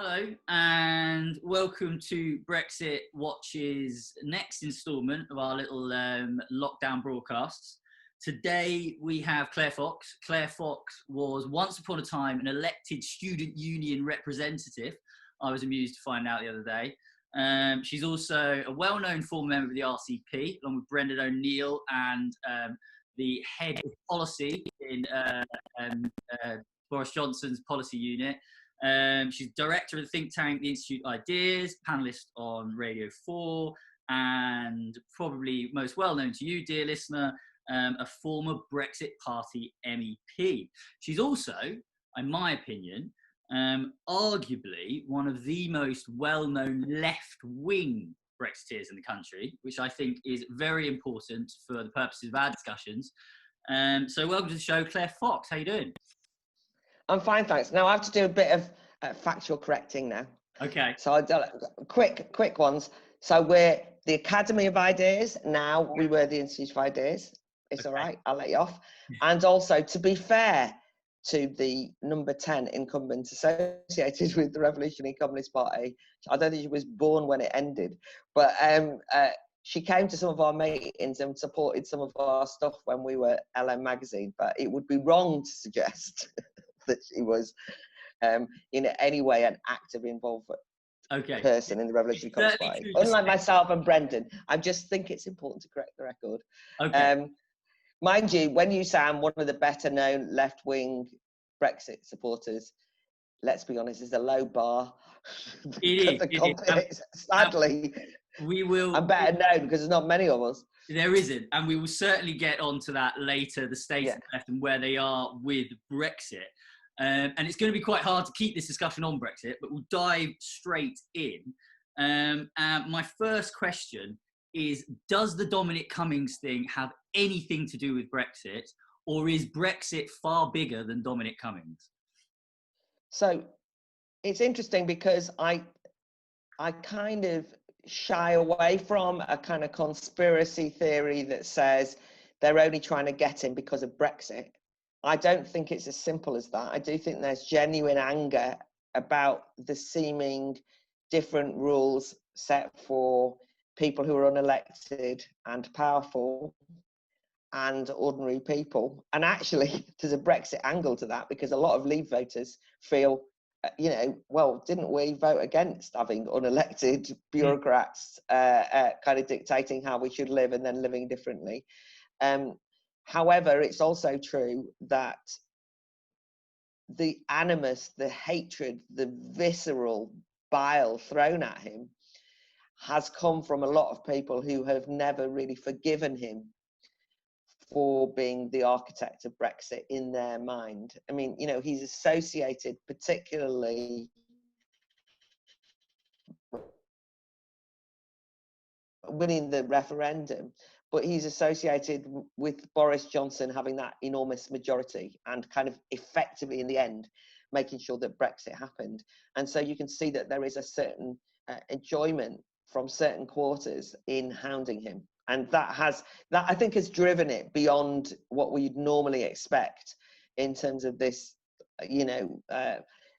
Hello and welcome to Brexit Watch's next instalment of our little lockdown broadcasts. Today we have Claire Fox. Claire Fox was once upon a time an elected student union representative. I was amused to find out the other day. She's also a well-known former member of the RCP, along with Brendan O'Neill and the head of policy in Boris Johnson's policy unit. She's director of the think tank, the Institute Ideas, panellist on Radio 4, and probably most well known to you, dear listener, a former Brexit Party MEP. She's also, in my opinion, arguably one of the most well-known left-wing Brexiteers in the country, which I think is very important for the purposes of our discussions. So welcome to the show, Claire Fox. How you doing? I'm fine, thanks. Now I have to do a bit of factual correcting now. Okay. So I'll do quick ones. So we're the Academy of Ideas. Now we were the Institute of Ideas. It's okay. All right. I'll let you off. And also, to be fair to the number 10 incumbent associated with the Revolutionary Communist Party, I don't think she was born when it ended, but she came to some of our meetings and supported some of our stuff when we were LM Magazine. But it would be wrong to suggest that she was in any way an active involvement person in the Revolutionary Communist Party. Unlike myself and Brendan, I just think it's important to correct the record. Okay. Mind you, when you say I'm one of the better known left-wing Brexit supporters, let's be honest, it's a low bar. It is. Sadly, I'm better known because there's not many of us. There isn't, and we will certainly get onto that later, the state of the left and where they are with Brexit. And it's going to be quite hard to keep this discussion on Brexit, but we'll dive straight in. My first question is, does the Dominic Cummings thing have anything to do with Brexit, or is Brexit far bigger than Dominic Cummings? So it's interesting because I kind of shy away from a kind of conspiracy theory that says they're only trying to get him because of Brexit. I don't think it's as simple as that. I do think there's genuine anger about the seeming different rules set for people who are unelected and powerful and ordinary people. And actually, there's a Brexit angle to that because a lot of Leave voters feel, well, didn't we vote against having unelected bureaucrats kind of dictating how we should live and then living differently? However, it's also true that the animus, the hatred, the visceral bile thrown at him has come from a lot of people who have never really forgiven him for being the architect of Brexit in their mind. I mean, he's associated particularly winning the referendum, but he's associated with Boris Johnson having that enormous majority and kind of effectively in the end making sure that Brexit happened. And so you can see that there is a certain enjoyment from certain quarters in hounding him. And that I think has driven it beyond what we'd normally expect in terms of this,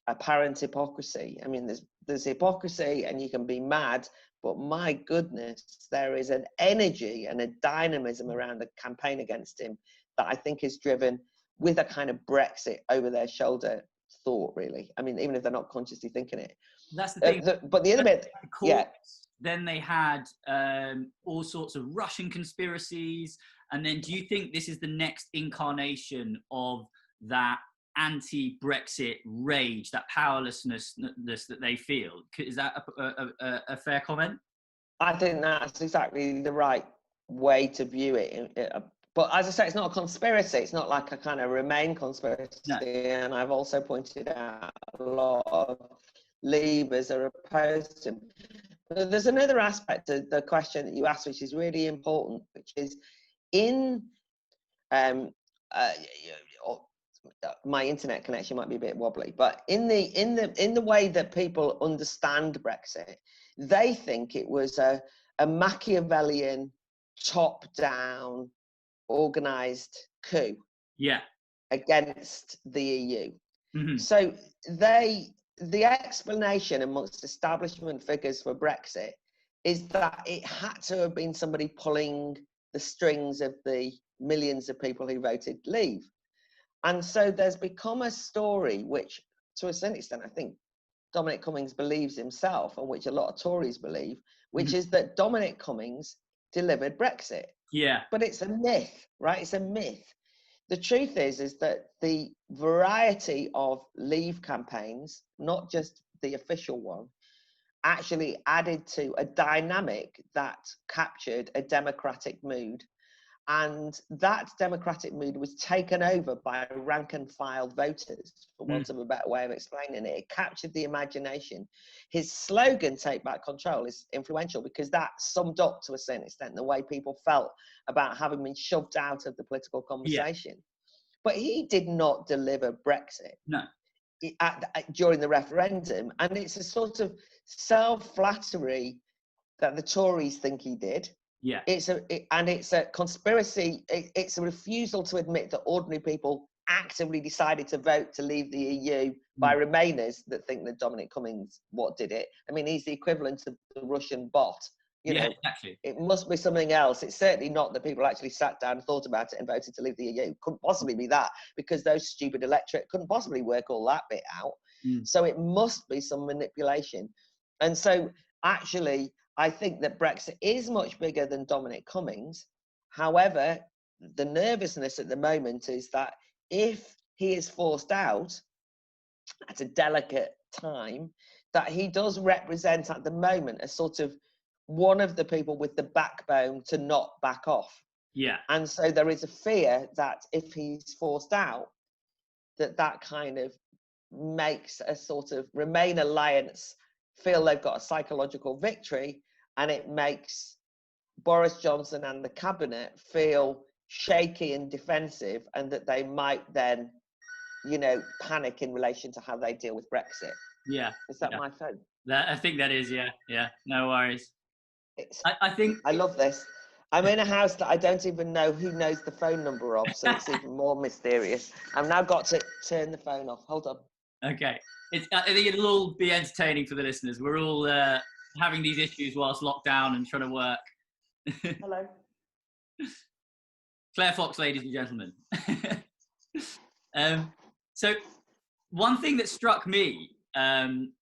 apparent hypocrisy. I mean, there's hypocrisy and you can be mad, but my goodness, there is an energy and a dynamism around the campaign against him that I think is driven with a kind of Brexit over their shoulder thought, really. I mean, even if they're not consciously thinking it. That's the thing. But the other bit, Then they had all sorts of Russian conspiracies. And then do you think this is the next incarnation of that anti-Brexit rage, that powerlessness that they feel? Is that a fair comment? I think that's exactly the right way to view it. But as I say, it's not a conspiracy. It's not like a kind of Remain conspiracy. No. And I've also pointed out a lot of Leavers are opposed to him. There's another aspect to the question that you asked, which is really important, which is in my internet connection might be a bit wobbly, but in the way that people understand Brexit, they think it was a Machiavellian, top-down, organised coup against the EU. Mm-hmm. So the explanation amongst establishment figures for Brexit is that it had to have been somebody pulling the strings of the millions of people who voted leave. And so there's become a story which, to a certain extent, I think Dominic Cummings believes himself, and which a lot of Tories believe, which is that Dominic Cummings delivered Brexit. Yeah. But it's a myth, right? It's a myth. The truth is that the variety of leave campaigns, not just the official one, actually added to a dynamic that captured a democratic mood. And that democratic mood was taken over by rank and file voters, for want of a better way of explaining it. It captured the imagination. His slogan, "Take Back Control," is influential because that summed up to a certain extent the way people felt about having been shoved out of the political conversation. Yeah. But he did not deliver Brexit. No. During the referendum. And it's a sort of self-flattery that the Tories think he did. Yeah. It's a conspiracy. It's a refusal to admit that ordinary people actively decided to vote to leave the EU by Remainers that think that Dominic Cummings did it. I mean, he's the equivalent of the Russian bot. You know, exactly. It must be something else. It's certainly not that people actually sat down and thought about it and voted to leave the EU. Couldn't possibly be that, because those stupid electorate couldn't possibly work all that bit out. So it must be some manipulation. And so actually, I think that Brexit is much bigger than Dominic Cummings. However, the nervousness at the moment is that if he is forced out at a delicate time, that he does represent at the moment a sort of one of the people with the backbone to not back off. Yeah. And so there is a fear that if he's forced out, that kind of makes a sort of Remain alliance feel they've got a psychological victory, and it makes Boris Johnson and the cabinet feel shaky and defensive, and that they might then, panic in relation to how they deal with Brexit. Yeah. Is that my phone? I think that is, yeah. No worries. I think I love this. I'm in a house that I don't even know who knows the phone number of, so it's even more mysterious. I've now got to turn the phone off. Hold on. Okay. I think it'll all be entertaining for the listeners. We're all having these issues whilst locked down and trying to work. Hello. Claire Fox, ladies and gentlemen. So one thing that struck me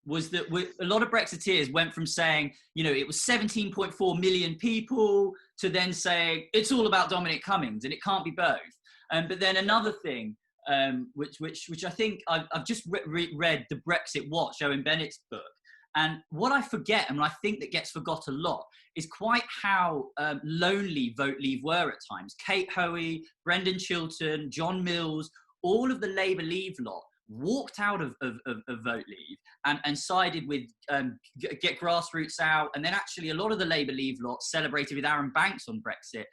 was that a lot of Brexiteers went from saying, it was 17.4 million people, to then saying it's all about Dominic Cummings and it can't be both. But then another thing, which I think I've just read the Brexit Watch, Owen Bennett's book. And what I forget, and I think that gets forgot a lot, is quite how lonely Vote Leave were at times. Kate Hoey, Brendan Chilton, John Mills, all of the Labour Leave lot walked out of Vote Leave and sided with Get Grassroots Out. And then actually a lot of the Labour Leave lot celebrated with Aaron Banks on Brexit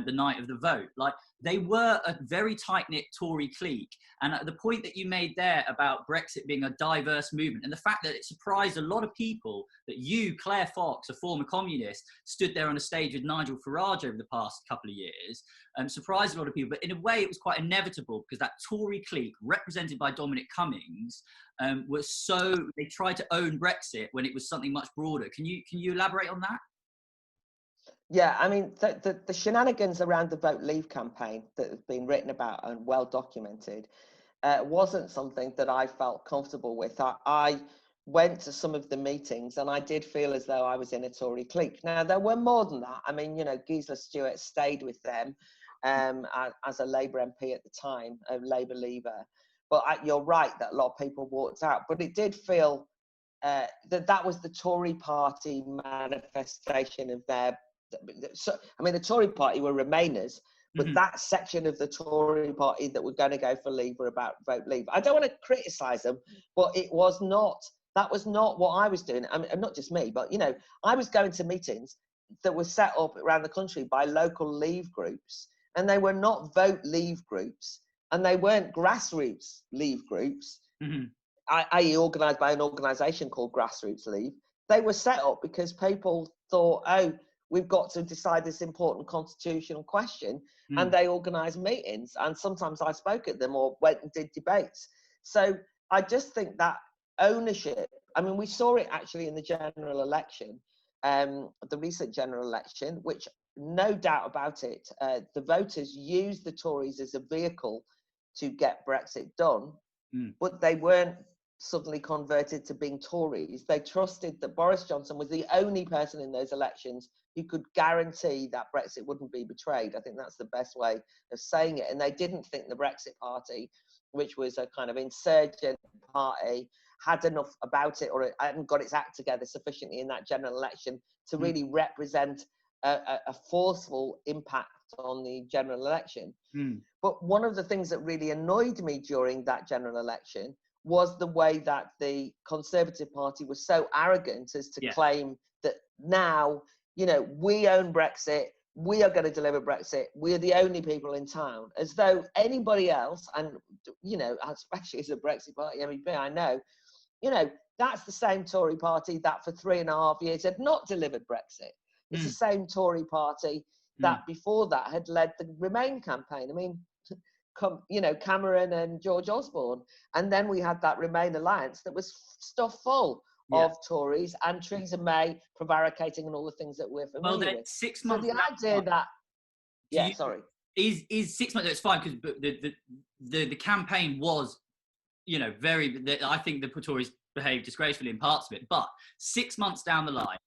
the night of the vote. Like, they were a very tight-knit Tory clique. And at the point that you made there about Brexit being a diverse movement, and the fact that it surprised a lot of people that you, Claire Fox, a former communist, stood there on a stage with Nigel Farage over the past couple of years, surprised a lot of people. But in a way, it was quite inevitable, because that Tory clique, represented by Dominic Cummings, they tried to own Brexit when it was something much broader. Can you elaborate on that? Yeah, I mean, the shenanigans around the Vote Leave campaign that have been written about and well documented wasn't something that I felt comfortable with. I went to some of the meetings and I did feel as though I was in a Tory clique. Now, there were more than that. I mean, Gisela Stewart stayed with them as a Labour MP at the time, a Labour leaver. But you're right that a lot of people walked out. But it did feel that was the Tory party manifestation of their... So, I mean, the Tory party were Remainers, but that section of the Tory party that were going to go for Leave were about Vote Leave. I don't want to criticise them, but that was not what I was doing. I mean, not just me, but, I was going to meetings that were set up around the country by local Leave groups, and they were not Vote Leave groups, and they weren't grassroots Leave groups, i.e. organised by an organisation called Grassroots Leave. They were set up because people thought, we've got to decide this important constitutional question, and they organised meetings, and sometimes I spoke at them or went and did debates. So I just think that ownership. I mean, we saw it actually in the general election, the recent general election, which no doubt about it, the voters used the Tories as a vehicle to get Brexit done, but they weren't suddenly converted to being Tories. They trusted that Boris Johnson was the only person in those elections who could guarantee that Brexit wouldn't be betrayed. I think that's the best way of saying it. And they didn't think the Brexit Party, which was a kind of insurgent party, had enough about it, or it hadn't got its act together sufficiently in that general election to really represent a forceful impact on the general election. But one of the things that really annoyed me during that general election was the way that the Conservative Party was so arrogant as to claim that now, you know, we own Brexit, we are going to deliver Brexit, we're the only people in town, as though anybody else, and, you know, especially as a Brexit Party MEP, I know, you know, that's the same Tory party that for 3.5 years had not delivered Brexit. It's the same Tory party that before that had led the Remain campaign. I mean, you know, Cameron and George Osborne. And then we had that Remain alliance that was stuffed full of Tories and Theresa May prevaricating and all the things that we're familiar with. 6 months. So the idea that, is 6 months, it's fine, because the campaign was, you know, I think the Tories behaved disgracefully in parts of it, but 6 months down the line,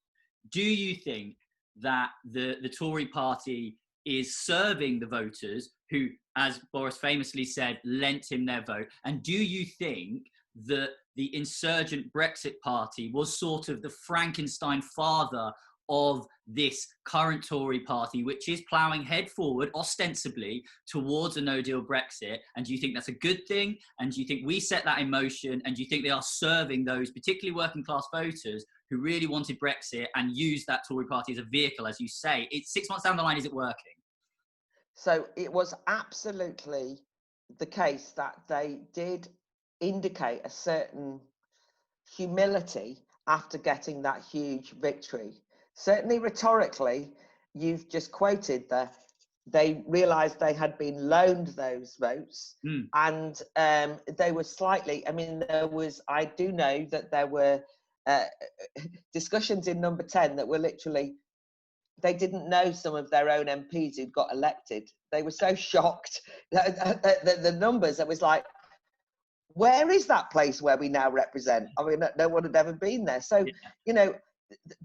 do you think that the Tory party is serving the voters who, as Boris famously said, lent him their vote? And do you think that the insurgent Brexit party was sort of the Frankenstein father of this current Tory party, which is ploughing head forward, ostensibly, towards a no-deal Brexit? And do you think that's a good thing? And do you think we set that in motion? And do you think they are serving those, particularly working-class voters, who really wanted Brexit and used that Tory party as a vehicle, as you say? It's 6 months down the line, is it working? So it was absolutely the case that they did indicate a certain humility after getting that huge victory. Certainly rhetorically, you've just quoted that they realised they had been loaned those votes, and they were slightly, I mean, I do know that there were discussions in Number 10 that were literally, they didn't know some of their own MPs who'd got elected. They were so shocked at the numbers. It was like, where is that place where we now represent? I mean, no one had ever been there. So, you know,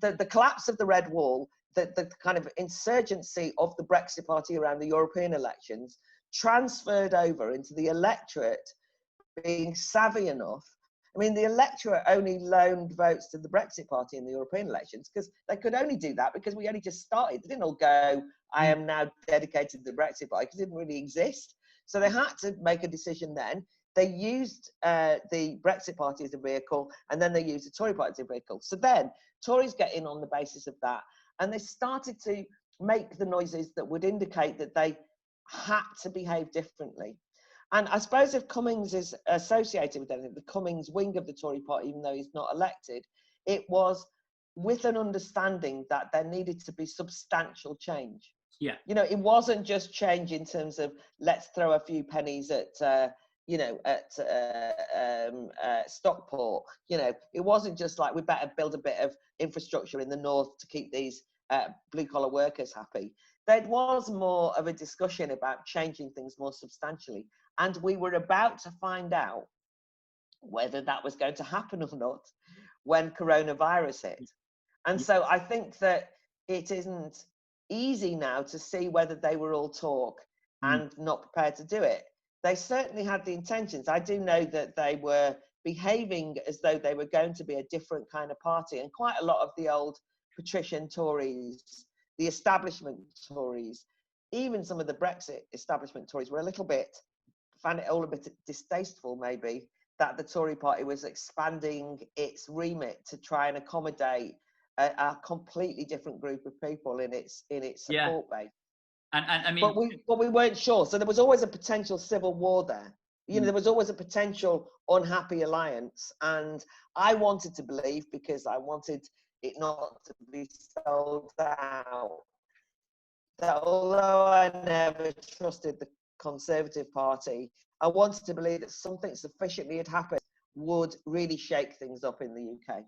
the collapse of the Red Wall, the kind of insurgency of the Brexit Party around the European elections transferred over into the electorate being savvy enough. I mean, the electorate only loaned votes to the Brexit Party in the European elections because they could only do that because we only just started. They didn't all go, I am now dedicated to the Brexit Party, because it didn't really exist. So they had to make a decision then. They used the Brexit Party as a vehicle, and then they used the Tory Party as a vehicle. So then Tories get in on the basis of that, and they started to make the noises that would indicate that they had to behave differently. And I suppose if Cummings is associated with anything, the Cummings wing of the Tory party, even though he's not elected, it was with an understanding that there needed to be substantial change. Yeah. You know, it wasn't just change in terms of let's throw a few pennies at, you know, at Stockport. You know, it wasn't just like we better build a bit of infrastructure in the north to keep these blue-collar workers happy. There was more of a discussion about changing things more substantially. And we were about to find out whether that was going to happen or not when coronavirus hit. And so I think that it isn't easy now to see whether they were all talk and not prepared to do it. They certainly had the intentions. I do know that they were behaving as though they were going to be a different kind of party. And quite a lot of the old patrician Tories, the establishment Tories, even some of the Brexit establishment Tories were found it all a bit distasteful, maybe, that the Tory party was expanding its remit to try and accommodate a completely different group of people in its support base. And I mean, but we weren't sure. So there was always a potential civil war there. You know, there was always a potential unhappy alliance. And I wanted to believe, because I wanted it not to be sold out, that although I never trusted the Conservative Party, I wanted to believe that something sufficiently had happened would really shake things up in the UK.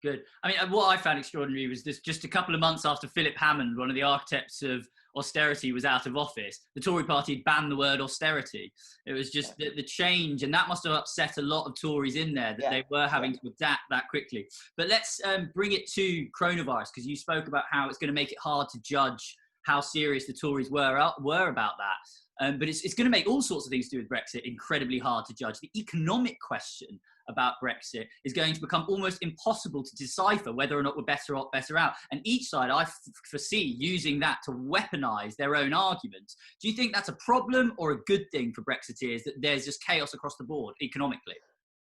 Good. I mean, what I found extraordinary was this: just a couple of months after Philip Hammond, one of the architects of austerity, was out of office, the Tory party had banned the word austerity. It was just the change, and that must have upset a lot of Tories in there, that they were having to adapt that quickly. But let's bring it to coronavirus, because you spoke about how it's going to make it hard to judge how serious the Tories were about that. But it's going to make all sorts of things to do with Brexit incredibly hard to judge. The economic question about Brexit is going to become almost impossible to decipher whether or not we're better out. And each side, I foresee using that to weaponize their own arguments. Do you think that's a problem or a good thing for Brexiteers, that there's just chaos across the board economically?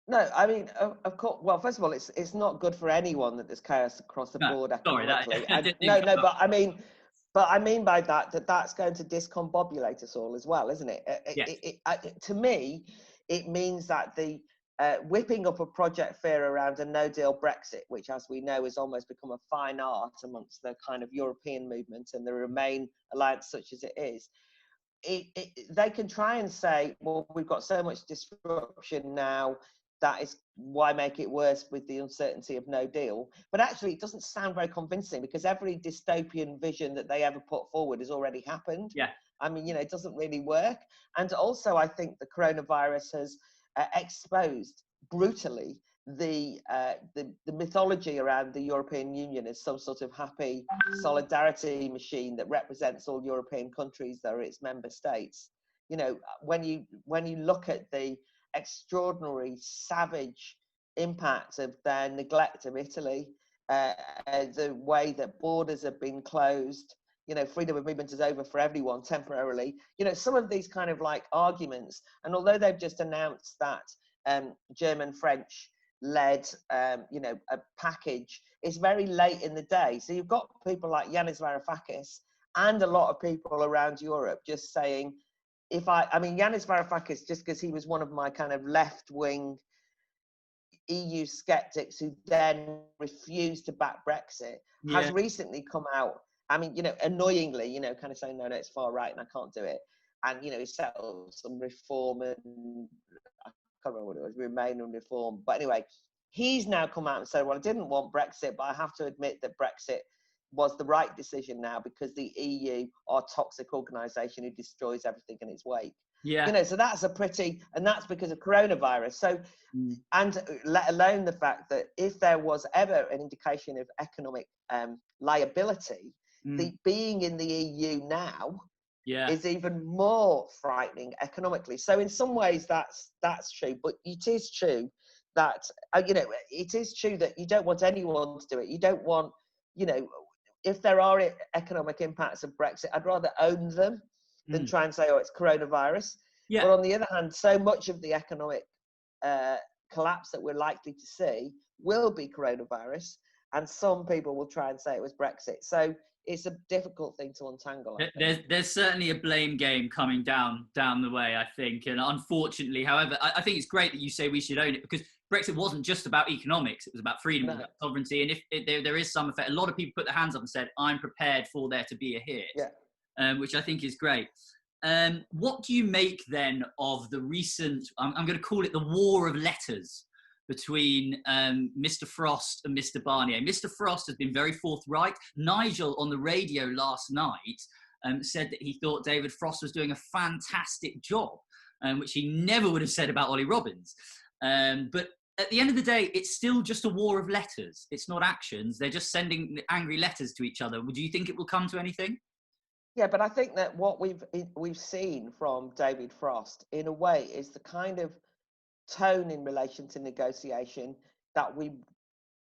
No, I mean, of course. Well, first of all, it's not good for anyone that there's chaos across the board economically. But I mean by that that's going to discombobulate us all as well, isn't it? To me, it means that the whipping up a project fear around a no-deal Brexit, which, as we know, has almost become a fine art amongst the kind of European movement and the Remain alliance, such as it is, they can try and say, well, we've got so much disruption now, that is why make it worse with the uncertainty of no deal. But actually, it doesn't sound very convincing, because every dystopian vision that they ever put forward has already happened. Yeah. I mean, it doesn't really work. And also, I think the coronavirus has exposed brutally the mythology around the European Union as some sort of happy solidarity machine that represents all European countries that are its member states. When you look at the extraordinary, savage impact of their neglect of Italy, the way that borders have been closed, freedom of movement is over for everyone temporarily. Some of these kind of like arguments, and although they've just announced that German-French led, a package, it's very late in the day. So you've got people like Yanis Varoufakis and a lot of people around Europe just saying, Yanis Varoufakis, just because he was one of my kind of left-wing EU skeptics who then refused to back Brexit, has recently come out. Annoyingly, kind of saying, no, it's far right and I can't do it. And, he set up some reform, and I can't remember what it was, Remain and Reform. But anyway, he's now come out and said, well, I didn't want Brexit, but I have to admit that Brexit was the right decision now, because the EU are a toxic organisation who destroys everything in its wake. Yeah. So that's and that's because of coronavirus. So, and let alone the fact that if there was ever an indication of economic liability, the being in the EU now is even more frightening economically. So in some ways that's true, but it is true that, it is true that you don't want anyone to do it. You don't want, if there are economic impacts of Brexit, I'd rather own them than try and say, oh, it's coronavirus. Yeah. But on the other hand, so much of the economic collapse that we're likely to see will be coronavirus, and some people will try and say it was Brexit. So it's a difficult thing to untangle. There's certainly a blame game coming down the way, I think. And unfortunately, however, I think it's great that you say we should own it, because Brexit wasn't just about economics. It was about freedom, it was about sovereignty. And if there is some effect, a lot of people put their hands up and said, I'm prepared for there to be a hit, which I think is great. What do you make then of the recent, I'm going to call it the war of letters between Mr. Frost and Mr. Barnier? Mr. Frost has been very forthright. Nigel on the radio last night said that he thought David Frost was doing a fantastic job, which he never would have said about Ollie Robbins. But at the end of the day, it's still just a war of letters. It's not actions. They're just sending angry letters to each other. Do you think it will come to anything? Yeah, but I think that what we've seen from David Frost, in a way, is the kind of tone in relation to negotiation that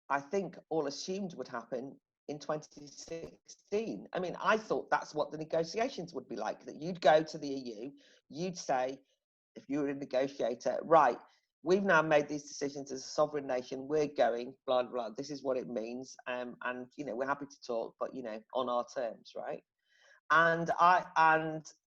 I think, all assumed would happen in 2016. I thought that's what the negotiations would be like, that you'd go to the EU, you'd say, if you were a negotiator, right, we've now made these decisions as a sovereign nation, we're going, blah, blah, this is what it means, and, we're happy to talk, but, on our terms, right? And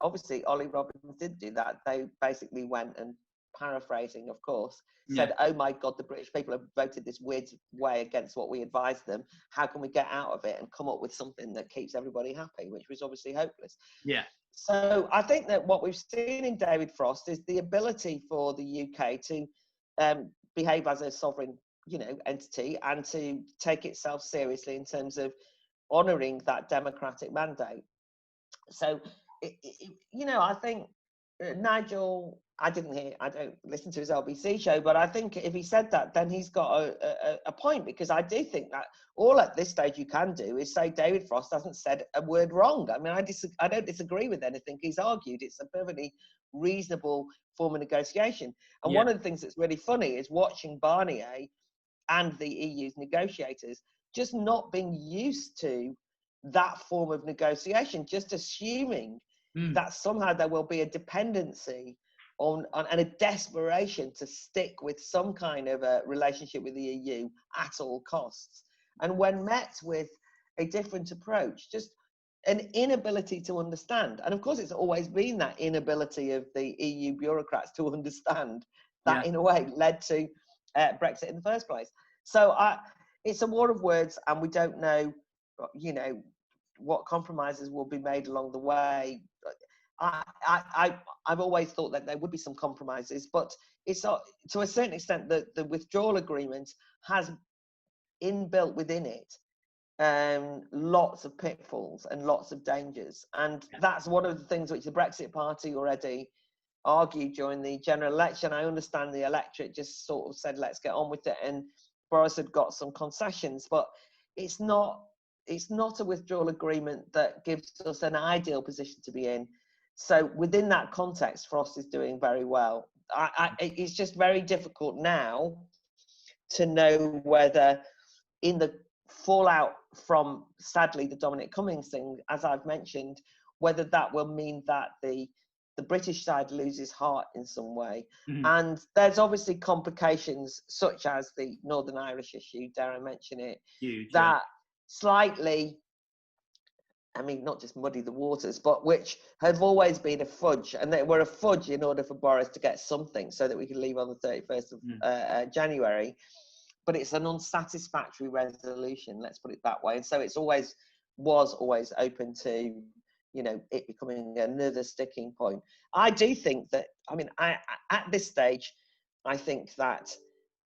obviously Ollie Robbins did do that. They basically went and, paraphrasing, of course, said, oh my God, the British people have voted this weird way against what we advised them. How can we get out of it and come up with something that keeps everybody happy, which was obviously hopeless. Yeah. So I think that what we've seen in David Frost is the ability for the UK to behave as a sovereign, entity, and to take itself seriously in terms of honouring that democratic mandate. So, I think Nigel, I don't listen to his LBC show, but I think if he said that, then he's got a point, because I do think that all at this stage you can do is say David Frost hasn't said a word wrong. I mean, I don't disagree with anything he's argued. It's a perfectly reasonable form of negotiation. And one of the things that's really funny is watching Barnier and the EU's negotiators just not being used to that form of negotiation, just assuming that somehow there will be a dependency on and a desperation to stick with some kind of a relationship with the EU at all costs. And when met with a different approach, just an inability to understand. And of course, it's always been that inability of the EU bureaucrats to understand that, in a way, led to Brexit in the first place. So it's a war of words, and we don't know, what compromises will be made along the way. I've always thought that there would be some compromises, but it's to a certain extent that the withdrawal agreement has inbuilt within it lots of pitfalls and lots of dangers, and that's one of the things which the Brexit Party already argued during the general election. I understand the electorate just sort of said, let's get on with it, and Boris had got some concessions, but it's not a withdrawal agreement that gives us an ideal position to be in. So within that context, Frost is doing very well. It's just very difficult now to know whether, in the fallout from, sadly, the Dominic Cummings thing, as I've mentioned, whether that will mean that the British side loses heart in some way. And there's obviously complications such as the Northern Irish issue, dare I mention it, that slightly, I mean, not just muddy the waters, but which have always been a fudge, and they were a fudge in order for Boris to get something so that we could leave on the 31st of January. But it's an unsatisfactory resolution, let's put it that way. And so it's was always open to, it becoming another sticking point. I do think that, at this stage, I think that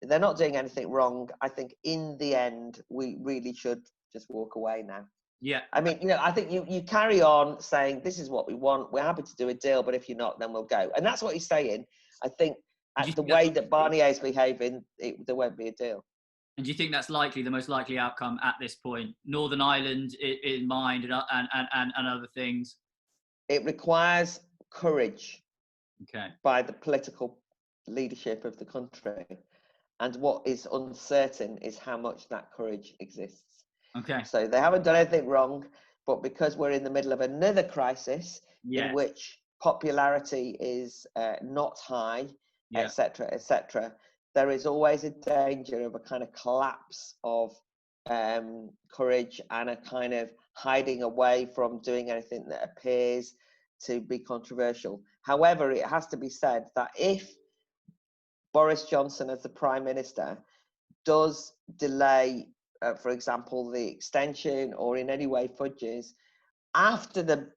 they're not doing anything wrong. I think in the end, we really should just walk away now. Yeah. I mean, I think you carry on saying, this is what we want. We're happy to do a deal, but if you're not, then we'll go. And that's what he's saying. I think the way that Barnier is behaving, there won't be a deal. And do you think that's likely, the most likely outcome at this point? Northern Ireland in mind and other things? It requires courage by the political leadership of the country. And what is uncertain is how much that courage exists. Okay. So they haven't done anything wrong, but because we're in the middle of another crisis in which popularity is not high, etc., there is always a danger of a kind of collapse of courage and a kind of hiding away from doing anything that appears to be controversial. However, it has to be said that if Boris Johnson, as the Prime Minister, does delay, for example, the extension or in any way fudges, after the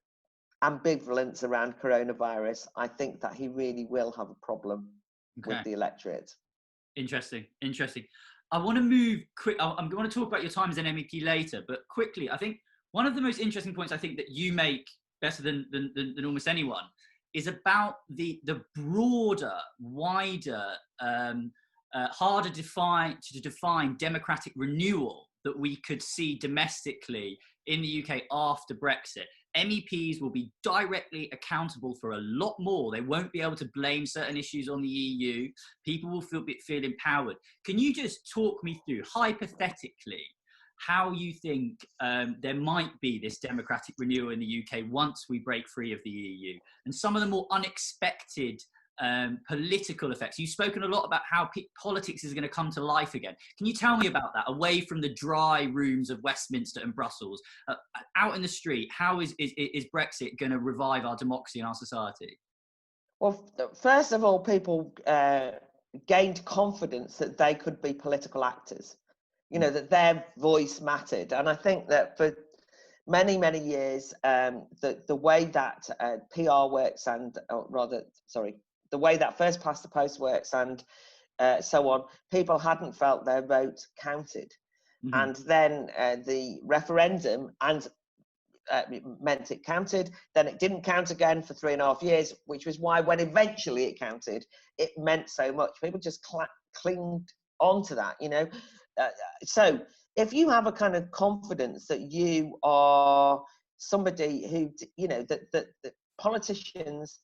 ambivalence around coronavirus, I think that he really will have a problem with the electorate. Interesting. I want to move quick. I'm going to talk about your time as an MEP later, but quickly, I think one of the most interesting points I think that you make better than almost anyone is about the broader, wider, harder to define democratic renewal that we could see domestically in the UK after Brexit. MEPs will be directly accountable for a lot more. They won't be able to blame certain issues on the EU. People will feel empowered. Can you just talk me through, hypothetically, how you think there might be this democratic renewal in the UK once we break free of the EU, and some of the more unexpected political effects? You've spoken a lot about how politics is going to come to life again. Can you tell me about that, away from the dry rooms of Westminster and Brussels, out in the street? How is Brexit going to revive our democracy and our society? Well, first of all, people gained confidence that they could be political actors, that their voice mattered. And I think that for many, many years, the way that PR works, the way that first past the post works, and so on, people hadn't felt their vote counted. Mm-hmm. And then the referendum meant it counted. Then it didn't count again for 3.5 years, which was why when eventually it counted, it meant so much. People just clinged onto that, you know. So if you have a kind of confidence that you are somebody who, you know, that politicians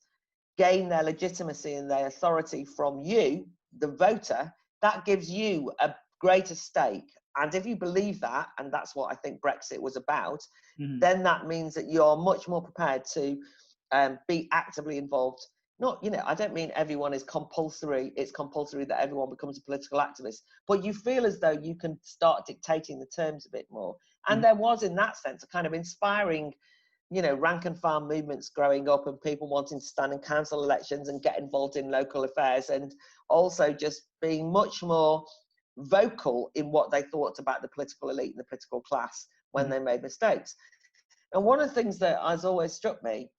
gain their legitimacy and their authority from you, the voter, that gives you a greater stake. And if you believe that, and that's what I think Brexit was about, then that means that you're much more prepared to be actively involved. Not, you know, I don't mean everyone is compulsory. It's compulsory that everyone becomes a political activist, but you feel as though you can start dictating the terms a bit more. And there was, in that sense, a kind of inspiring, you know, rank and file movements growing up and people wanting to stand in council elections and get involved in local affairs, and also just being much more vocal in what they thought about the political elite and the political class when they made mistakes. And one of the things that has always struck me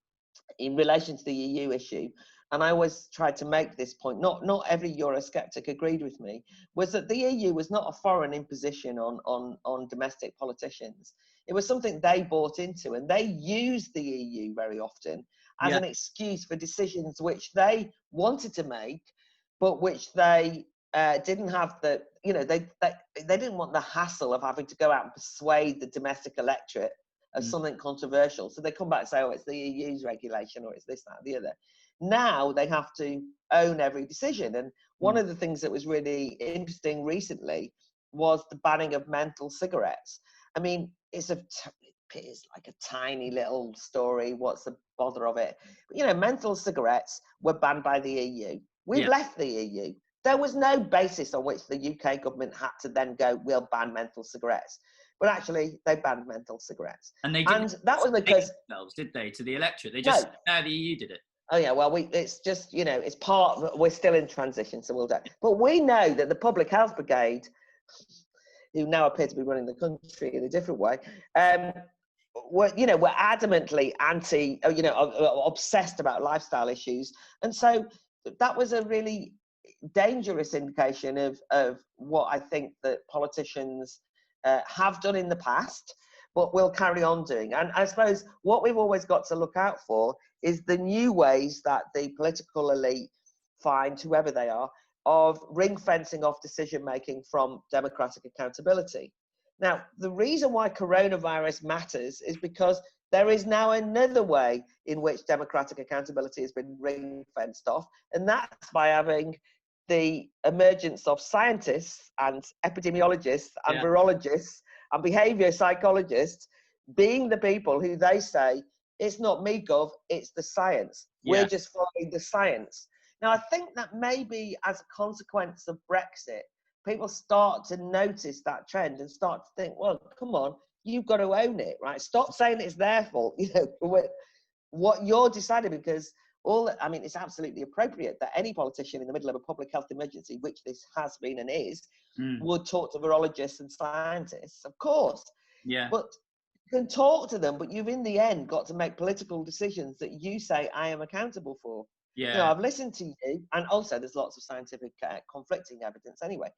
in relation to the EU issue, and I always tried to make this point, not every Eurosceptic agreed with me, was that the EU was not a foreign imposition on domestic politicians. It was something they bought into, and they used the EU very often as an excuse for decisions which they wanted to make, but which they didn't have the, you know, they didn't want the hassle of having to go out and persuade the domestic electorate of something controversial. So they come back and say, oh, it's the EU's regulation, or it's this, that, the other. Now they have to own every decision. And one of the things that was really interesting recently was the banning of menthol cigarettes. I mean, it's like a tiny little story. What's the bother of it? But, you know, menthol cigarettes were banned by the EU. We've left the EU. There was no basis on which the UK government had to then go, we'll ban menthol cigarettes. But actually, they banned menthol cigarettes. And they didn't, and that was because themselves, did they, to the electorate? They just, no, the EU did it. Oh yeah, well, it's just, you know, it's we're still in transition, so we'll do. But we know that the Public Health Brigade, who now appear to be running the country in a different way, we're adamantly obsessed about lifestyle issues. And so that was a really dangerous indication of what I think that politicians have done in the past, but will carry on doing. And I suppose what we've always got to look out for is the new ways that the political elite find, whoever they are, of ring fencing off decision making from democratic accountability. Now, the reason why coronavirus matters is because there is now another way in which democratic accountability has been ring fenced off, and that's by having the emergence of scientists and epidemiologists and virologists and behaviour psychologists being the people who they say, it's not me, Gov, it's the science. We're just following the science. Now, I think that maybe as a consequence of Brexit, people start to notice that trend and start to think, well, come on, you've got to own it, right? Stop saying it's their fault, you know, what you're deciding, because it's absolutely appropriate that any politician in the middle of a public health emergency, which this has been and is, would talk to virologists and scientists, of course. Yeah. But you can talk to them, but you've in the end got to make political decisions that you say I am accountable for. Yeah. You know, I've listened to you, and also there's lots of scientific conflicting evidence anyway.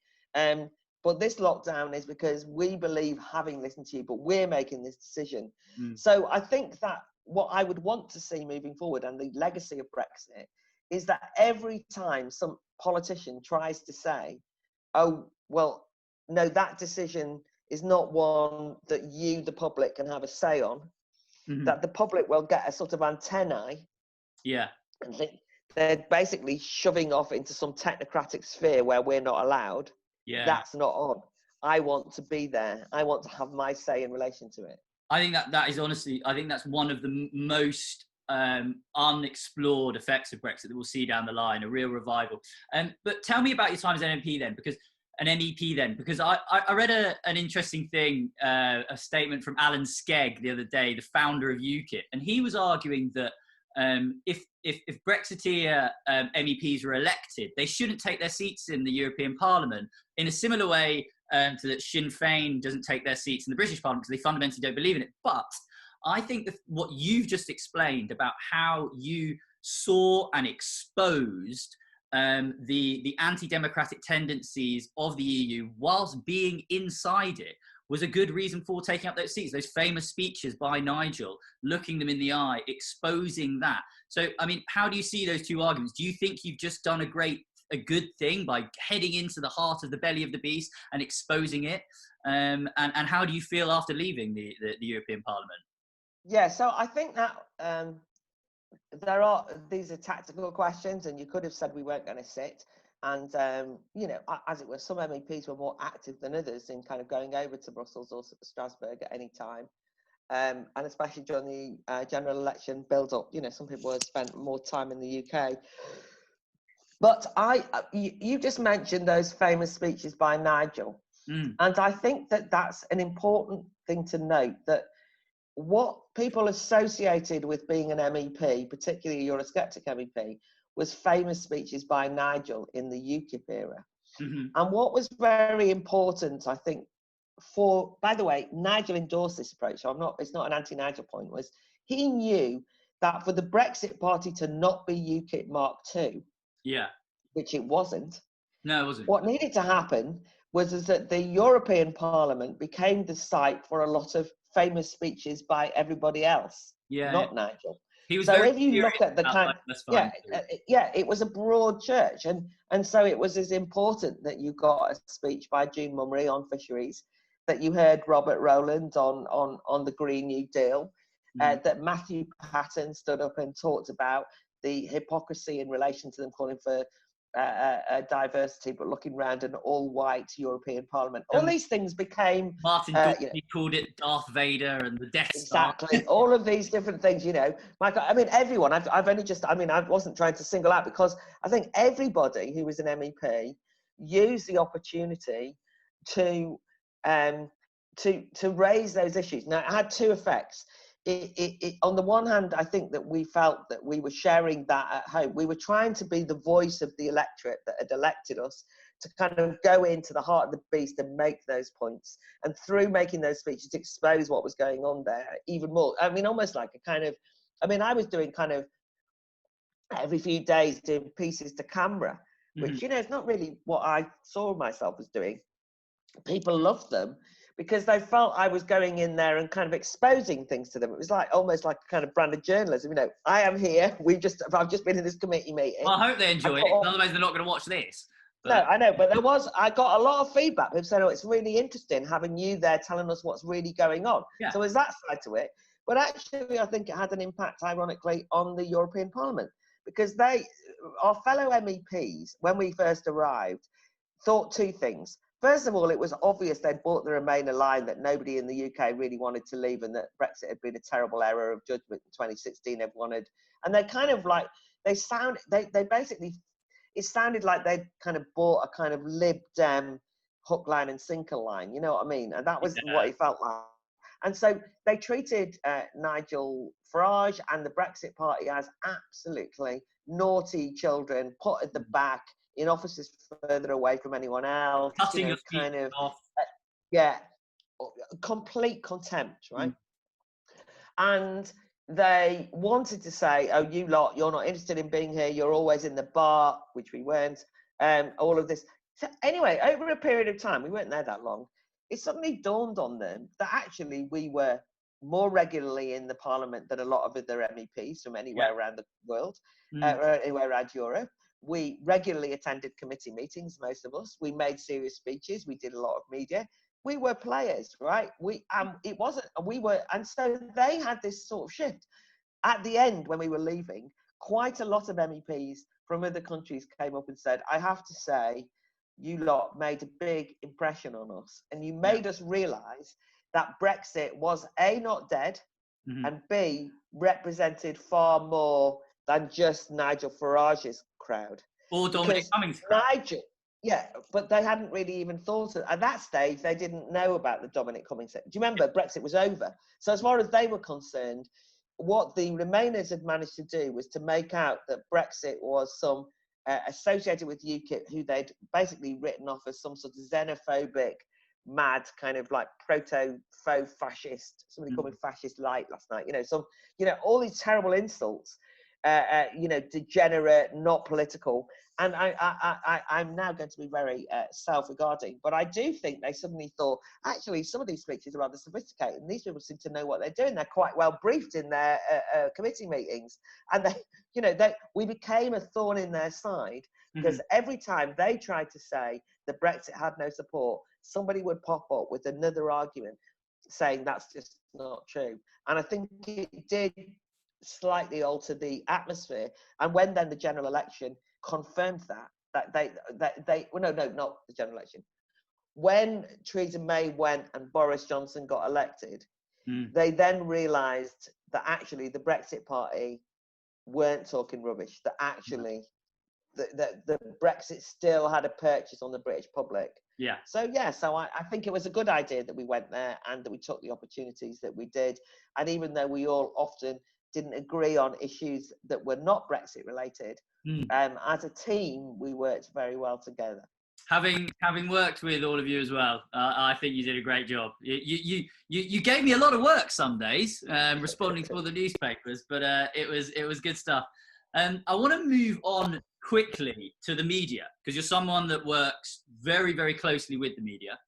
But this lockdown is because we believe, having listened to you, but we're making this decision. So I think that what I would want to see moving forward, and the legacy of Brexit, is that every time some politician tries to say, oh, well, no, that decision is not one that you, the public, can have a say on, that the public will get a sort of antennae. Yeah. And think they're basically shoving off into some technocratic sphere where we're not allowed. Yeah. That's not on. I want to be there. I want to have my say in relation to it. I think that is honestly, I think that's one of the most unexplored effects of Brexit that we'll see down the line, a real revival. But tell me about your time as an MEP then, because I read an interesting thing, a statement from Alan Skegg the other day, the founder of UKIP, and he was arguing that if Brexiteer MEPs were elected, they shouldn't take their seats in the European Parliament in a similar way to that Sinn Féin doesn't take their seats in the British Parliament because they fundamentally don't believe in it. But I think that what you've just explained about how you saw and exposed the anti-democratic tendencies of the EU, whilst being inside it, was a good reason for taking up those seats. Those famous speeches by Nigel, looking them in the eye, exposing that. So, I mean, how do you see those two arguments? Do you think you've just done a good thing by heading into the heart of the belly of the beast and exposing it? And how do you feel after leaving the European Parliament? Yeah, so I think that these are tactical questions, and you could have said we weren't going to sit. And, you know, as it were, some MEPs were more active than others in kind of going over to Brussels or Strasbourg at any time. And especially during the general election build-up, you know, some people have spent more time in the UK. But you just mentioned those famous speeches by Nigel. And I think that that's an important thing to note, that what people associated with being an MEP, particularly a Eurosceptic MEP, was famous speeches by Nigel in the UKIP era. And what was very important, I think, by the way, Nigel endorsed this approach, so it's not an anti-Nigel point, was he knew that for the Brexit party to not be UKIP Mark II, which it wasn't, no, it wasn't. What needed to happen was that the European Parliament became the site for a lot of famous speeches by everybody else, not Nigel. He was so if you look at the kind, of, it was a broad church, and so it was as important that you got a speech by June Mummery on fisheries, that you heard Robert Rowland on the Green New Deal, that Matthew Patten stood up and talked about the hypocrisy in relation to them calling for diversity, but looking around an all-white European Parliament. All these things became... Martin Dawsey called it Darth Vader and the Death Star. Exactly. All of these different things, you know. Michael, I mean, everyone, I've only just... I mean, I wasn't trying to single out, because I think everybody who was an MEP used the opportunity to raise those issues. Now, it had two effects. On the one hand, I think that we felt that we were sharing that at home. We were trying to be the voice of the electorate that had elected us, to kind of go into the heart of the beast and make those points. And through making those speeches, expose what was going on there even more. I mean, almost like a kind of, I mean, I was doing kind of every few days doing pieces to camera, which, you know, is not really what I saw myself as doing. People loved them, because they felt I was going in there and kind of exposing things to them. It was like almost like a kind of brand of journalism. You know, I am here. I've just been in this committee meeting. Well, I hope they enjoy it. Otherwise, they're not going to watch this. But... No, I know, but I got a lot of feedback. People said, "Oh, it's really interesting having you there telling us what's really going on." So there's that side to it. But actually, I think it had an impact, ironically, on the European Parliament, because our fellow MEPs, when we first arrived, thought two things. First of all, it was obvious they'd bought the Remainer line, that nobody in the UK really wanted to leave, and that Brexit had been a terrible error of judgment in 2016. Everyone had, and they kind of like, they basically, it sounded like they'd kind of bought a kind of Lib Dem hook, line and sinker line, you know what I mean? And that was what it felt like. And so they treated Nigel Farage and the Brexit Party as absolutely naughty children, put at the back, in offices further away from anyone else, cutting you know, kind of off. Complete contempt, right? And they wanted to say, "Oh, you lot, you're not interested in being here. You're always in the bar," which we weren't. All of this. So anyway, over a period of time, we weren't there that long. It suddenly dawned on them that actually we were more regularly in the Parliament than a lot of other MEPs from anywhere around the world, anywhere around Europe. We regularly attended committee meetings, most of us. We made serious speeches. We did a lot of media. We were players, right? And so they had this sort of shift. At the end, when we were leaving, quite a lot of MEPs from other countries came up and said, "I have to say, you lot made a big impression on us. And you made us realise that Brexit was A, not dead, and B, represented far more than just Nigel Farage's crowd." Or Dominic Cummings' crowd. Nigel, but they hadn't really even thought of, at that stage, they didn't know about the Dominic Cummings. Do you remember? Brexit was over. So as far as they were concerned, what the Remainers had managed to do was to make out that Brexit was some associated with UKIP, who they'd basically written off as some sort of xenophobic, mad kind of like proto-faux fascist. Somebody called me fascist light last night. You know, all these terrible insults. You know, degenerate, not political. and I'm now going to be very self-regarding, but I do think they suddenly thought, actually, some of these speeches are rather sophisticated, and these people seem to know what they're doing. They're quite well briefed in their committee meetings, and we became a thorn in their side, because every time they tried to say that Brexit had no support, somebody would pop up with another argument saying that's just not true. And I think it did slightly alter the atmosphere. And when then the general election confirmed that they well, no, not the general election. When Theresa May went and Boris Johnson got elected, they then realised that actually the Brexit Party weren't talking rubbish, that actually the Brexit still had a purchase on the British public. Yeah. So I think it was a good idea that we went there and that we took the opportunities that we did. And even though we all often didn't agree on issues that were not Brexit related, as a team, we worked very well together. Having worked with all of you as well, I think you did a great job. You gave me a lot of work some days, responding to all the newspapers, but it was good stuff. I want to move on quickly to the media, because you're someone that works very, very closely with the media,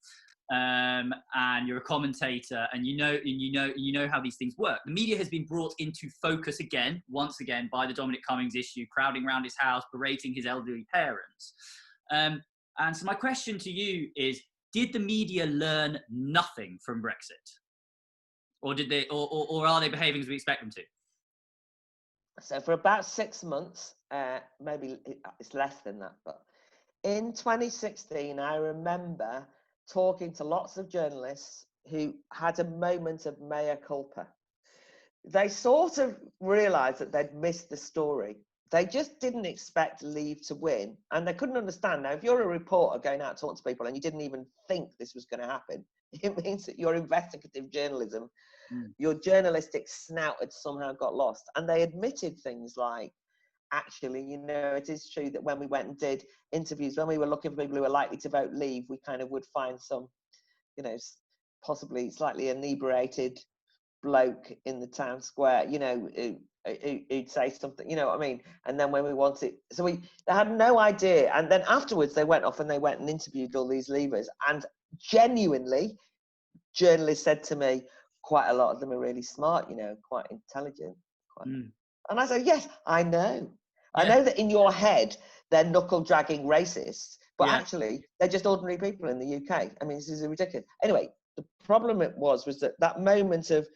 and you're a commentator, and you know how these things work. The media has been brought into focus once again, by the Dominic Cummings issue, crowding around his house, berating his elderly parents. And so my question to you is: did the media learn nothing from Brexit, or did they, or are they behaving as we expect them to? So for about 6 months, maybe it's less than that, but in 2016, I remember talking to lots of journalists who had a moment of mea culpa. They sort of realised that they'd missed the story. They just didn't expect Leave to win, and they couldn't understand. Now, if you're a reporter going out to talk to people and you didn't even think this was going to happen, it means that your investigative journalism, your journalistic snout had somehow got lost. And they admitted things like, actually, it is true that when we went and did interviews, when we were looking for people who were likely to vote Leave, we kind of would find some, possibly slightly inebriated bloke in the town square, who'd say something, you know what I mean? And then when we wanted, they had no idea. And then afterwards they went off and they went and interviewed all these Leavers, and genuinely, journalists said to me, quite a lot of them are really smart, quite intelligent. And I said, yes, I know. I know that in your head, they're knuckle-dragging racists, but actually, they're just ordinary people in the UK. I mean, this is ridiculous. Anyway, the problem was that moment of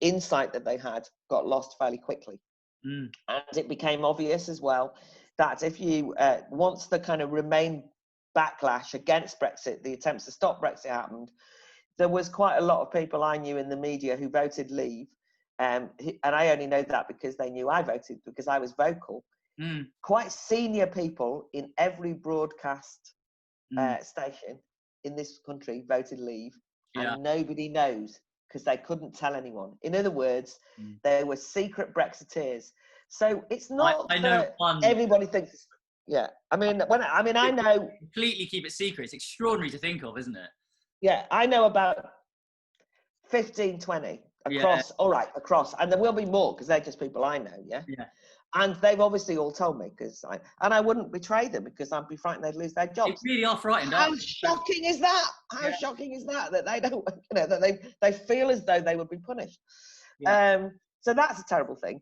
insight that they had got lost fairly quickly. And it became obvious as well that if you, once the kind of Remain backlash against Brexit, the attempts to stop Brexit happened, there was quite a lot of people I knew in the media who voted Leave. And I only know that because they knew I voted, because I was vocal. Quite senior people in every broadcast station in this country voted Leave, and nobody knows because they couldn't tell anyone. In other words, they were secret Brexiteers. So it's not I know everybody thinks. Yeah, I know. Completely keep it secret. It's extraordinary to think of, isn't it? Yeah, I know about 15, 20 across. All right, across, and there will be more because they're just people I know. Yeah. And they've obviously all told me, and I wouldn't betray them because I'd be frightened they'd lose their jobs. They really are frightened. How shocking is that? How shocking is that they don't, that they feel as though they would be punished. So that's a terrible thing.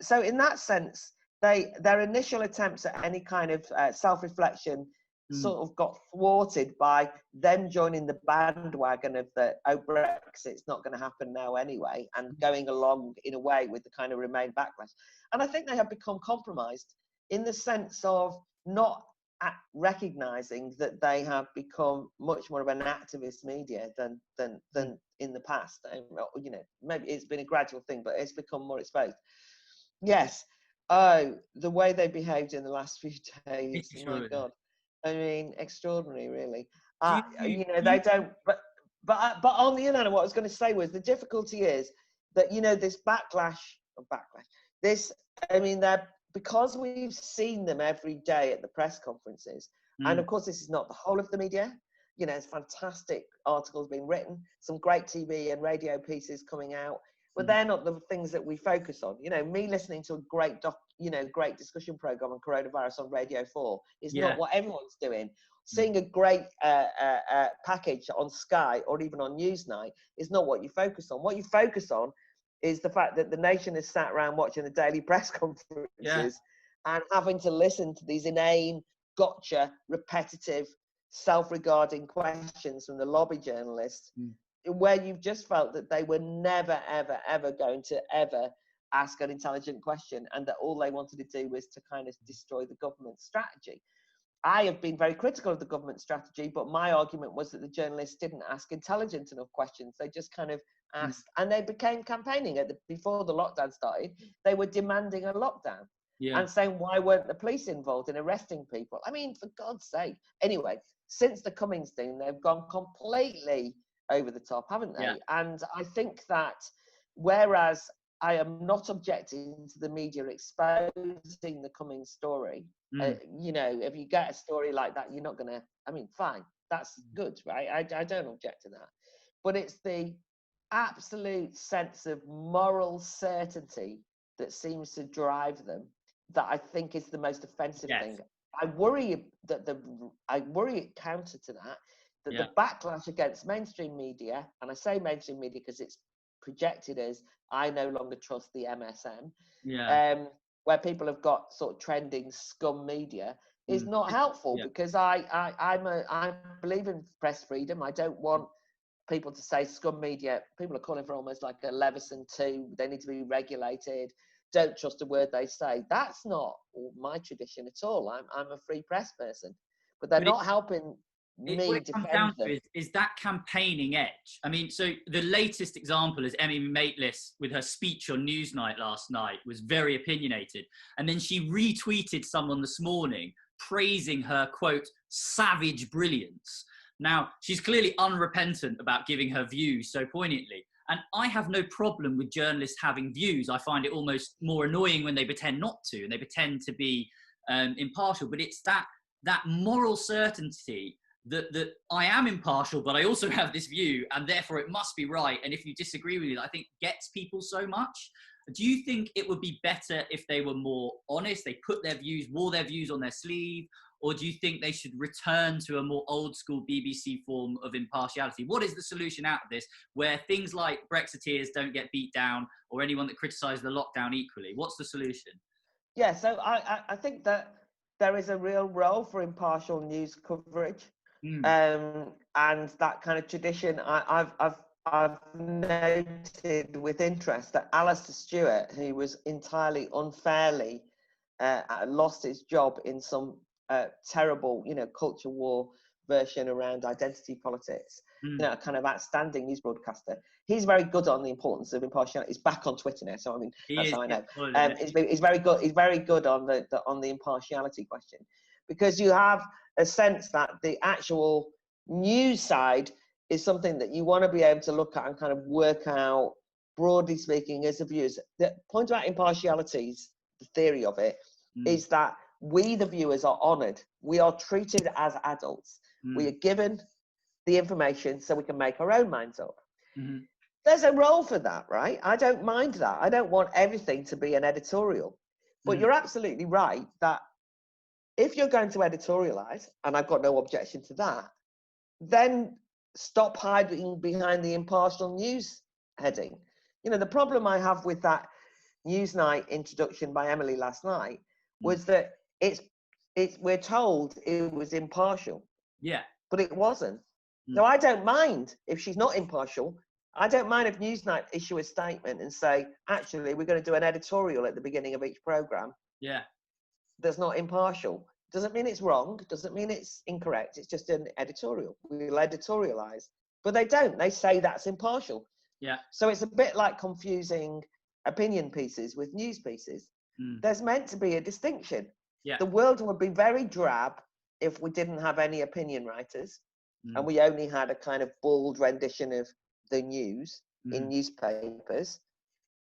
So in that sense, their initial attempts at any kind of self-reflection sort of got thwarted by them joining the bandwagon of Brexit's not going to happen now anyway, and going along in a way with the kind of Remain backlash. And I think they have become compromised in the sense of not recognising that they have become much more of an activist media than in the past. Maybe it's been a gradual thing, but it's become more exposed. Yes. Oh, the way they behaved in the last few days. My God. I mean, extraordinary, really. They don't. But on the other hand, what I was going to say was the difficulty is that this backlash. Because we've seen them every day at the press conferences, and of course this is not the whole of the media. There's fantastic articles being written, some great TV and radio pieces coming out, but they're not the things that we focus on. Me listening to a great great discussion program on coronavirus on Radio 4 is Yeah. not what everyone's doing. Seeing a great package on Sky or even on Newsnight is not what you focus on. What you focus on is the fact that the nation is sat around watching the daily press conferences and having to listen to these inane, gotcha, repetitive, self-regarding questions from the lobby journalists, where you've just felt that they were never, ever, ever going to ever ask an intelligent question, and that all they wanted to do was to kind of destroy the government's strategy. I have been very critical of the government strategy, but my argument was that the journalists didn't ask intelligent enough questions. They just kind of asked, and they became campaigning before the lockdown started. They were demanding a lockdown and saying, why weren't the police involved in arresting people? I mean, for God's sake. Anyway, since the Cummings thing, they've gone completely over the top, haven't they? And I think that whereas I am not objecting to the media exposing the Cummings story, if you get a story like that, you're not going to, fine, that's good, right? I don't object to that. But it's the absolute sense of moral certainty that seems to drive them that I think is the most offensive thing. I worry counter to that the backlash against mainstream media, and I say mainstream media because it's projected as I no longer trust the MSM, where people have got sort of trending scum media, is not helpful because I believe in press freedom. I don't want people to say scum media. People are calling for almost like a Leveson 2. They need to be regulated. Don't trust a word they say. That's not my tradition at all. I'm a free press person, but they're not helping me defend them. Is that campaigning edge. I mean, so the latest example is Emmy Maitlis with her speech on Newsnight last night was very opinionated. And then she retweeted someone this morning praising her, quote, savage brilliance. Now, she's clearly unrepentant about giving her views so poignantly. And I have no problem with journalists having views. I find it almost more annoying when they pretend not to and they pretend to be impartial. But it's that moral certainty that I am impartial, but I also have this view, and therefore it must be right. And if you disagree with it, I think gets people so much. Do you think it would be better if they were more honest, they put their views, wore their views on their sleeve, or do you think they should return to a more old school BBC form of impartiality? What is the solution out of this, where things like Brexiteers don't get beat down, or anyone that criticises the lockdown equally? What's the solution? Yeah, so I think that there is a real role for impartial news coverage. And that kind of tradition, I've noted with interest that Alistair Stewart, who was entirely unfairly lost his job in some terrible, culture war version around identity politics, a kind of outstanding news broadcaster. He's very good on the importance of impartiality. He's back on Twitter now, so that's how I know. He's very good. He's very good on the impartiality question, because you have a sense that the actual news side is something that you want to be able to look at and kind of work out, broadly speaking, as a viewer. The point about impartiality, the theory of it, is that we, the viewers, are honoured. We are treated as adults. We are given the information so we can make our own minds up. There's a role for that, right? I don't mind that. I don't want everything to be an editorial. But you're absolutely right that if you're going to editorialise, and I've got no objection to that, then stop hiding behind the impartial news heading. The problem I have with that Newsnight introduction by Emily last night was that we're told it was impartial. Yeah. But it wasn't. So I don't mind if she's not impartial. I don't mind if Newsnight issue a statement and say, actually, we're going to do an editorial at the beginning of each programme. Yeah. That's not impartial. Doesn't mean it's wrong. Doesn't mean it's incorrect. It's just an editorial. We'll editorialise. But they don't. They say that's impartial. Yeah. So it's a bit like confusing opinion pieces with news pieces. There's meant to be a distinction. Yeah. The world would be very drab if we didn't have any opinion writers and we only had a kind of bald rendition of the news in newspapers.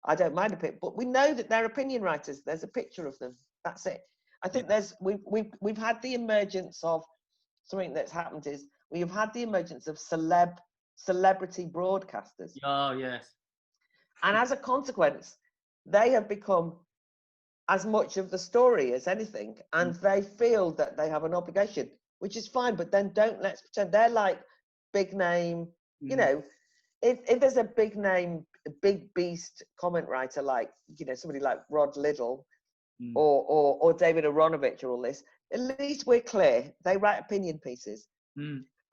I don't mind a bit, but we know that they're opinion writers. There's a picture of them. That's it. I think we've had the emergence of something that's happened is we've had the emergence of celebrity broadcasters. Oh yes. And as a consequence, they have become as much of the story as anything, and they feel that they have an obligation, which is fine. But then let's pretend they're like big name. You know, if there's a big name, a big beast comment writer like somebody like Rod Liddell or David Aronovich or all this, at least we're clear. They write opinion pieces.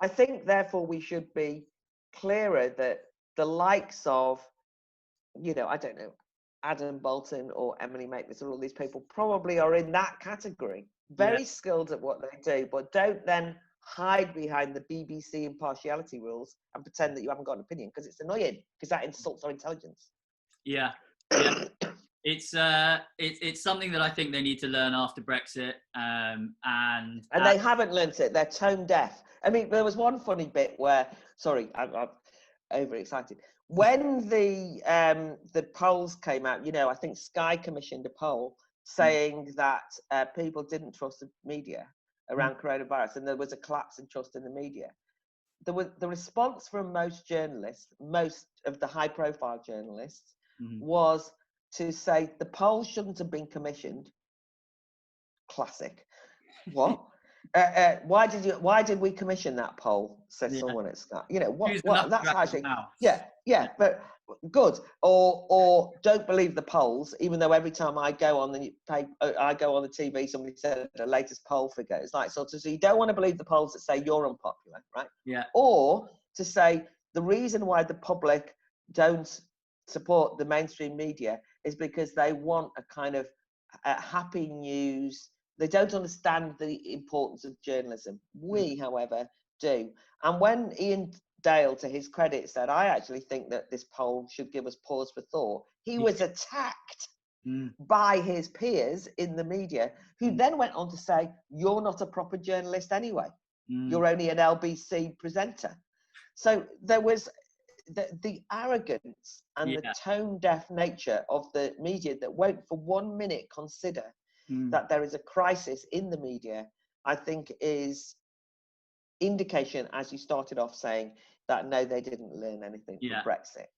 I think therefore we should be clearer that the likes of, I don't know, Adam Bolton or Emily Maitlis or all these people probably are in that category. Very skilled at what they do, but don't then hide behind the BBC impartiality rules and pretend that you haven't got an opinion, because it's annoying, because that insults our intelligence. Yeah. It's something that I think they need to learn after Brexit, and they haven't learnt it. They're tone deaf. I mean, there was one funny bit where, sorry, I'm overexcited. When the polls came out, I think Sky commissioned a poll saying that people didn't trust the media around coronavirus, and there was a collapse in trust in the media. The response from most journalists, most of the high-profile journalists, was to say the poll shouldn't have been commissioned. Classic. What? Why did we commission that poll? Says someone at Sky. That's actually but good. Or don't believe the polls, even though every time I go on the TV, somebody said the latest poll figure. It's like so you don't want to believe the polls that say you're unpopular, right? Yeah. Or to say the reason why the public don't support the mainstream media is because they want a kind of happy news. They don't understand the importance of journalism. We, however, do. And when Ian Dale, to his credit, said, I actually think that this poll should give us pause for thought, he was attacked by his peers in the media, who then went on to say, you're not a proper journalist anyway. You're only an LBC presenter. So there was the arrogance and the tone-deaf nature of the media that won't for 1 minute consider that there is a crisis in the media, I think is indication, as you started off saying, that no, they didn't learn anything from Brexit.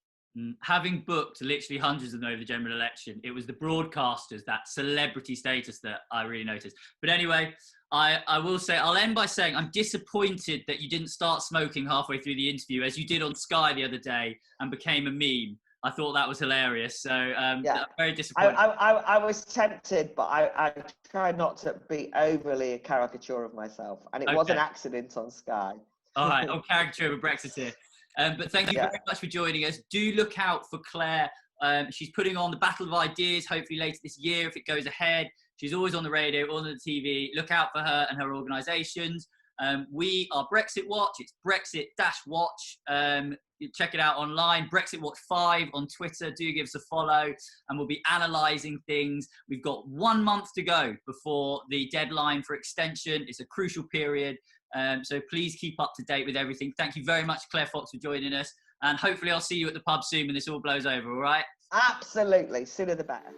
Having booked literally hundreds of them over the general election, it was the broadcasters, that celebrity status, that I really noticed. But anyway, I will say, I'll end by saying I'm disappointed that you didn't start smoking halfway through the interview, as you did on Sky the other day and became a meme. I thought that was hilarious. So I'm very disappointed. I was tempted, but I try not to be overly a caricature of myself. And it was an accident on Sky. All right, on caricature of a Brexiteer. But thank you very much for joining us. Do look out for Claire. She's putting on the Battle of Ideas, hopefully later this year, if it goes ahead. She's always on the radio, on the TV. Look out for her and her organisations. We are Brexit Watch. It's Brexit-Watch. Check it out online. Brexit Watch 5 on Twitter. Do give us a follow. And we'll be analysing things. We've got 1 month to go before the deadline for extension. It's a crucial period. So please keep up to date with everything. Thank you very much, Claire Fox, for joining us. And hopefully I'll see you at the pub soon when this all blows over, all right? Absolutely. Sooner the better.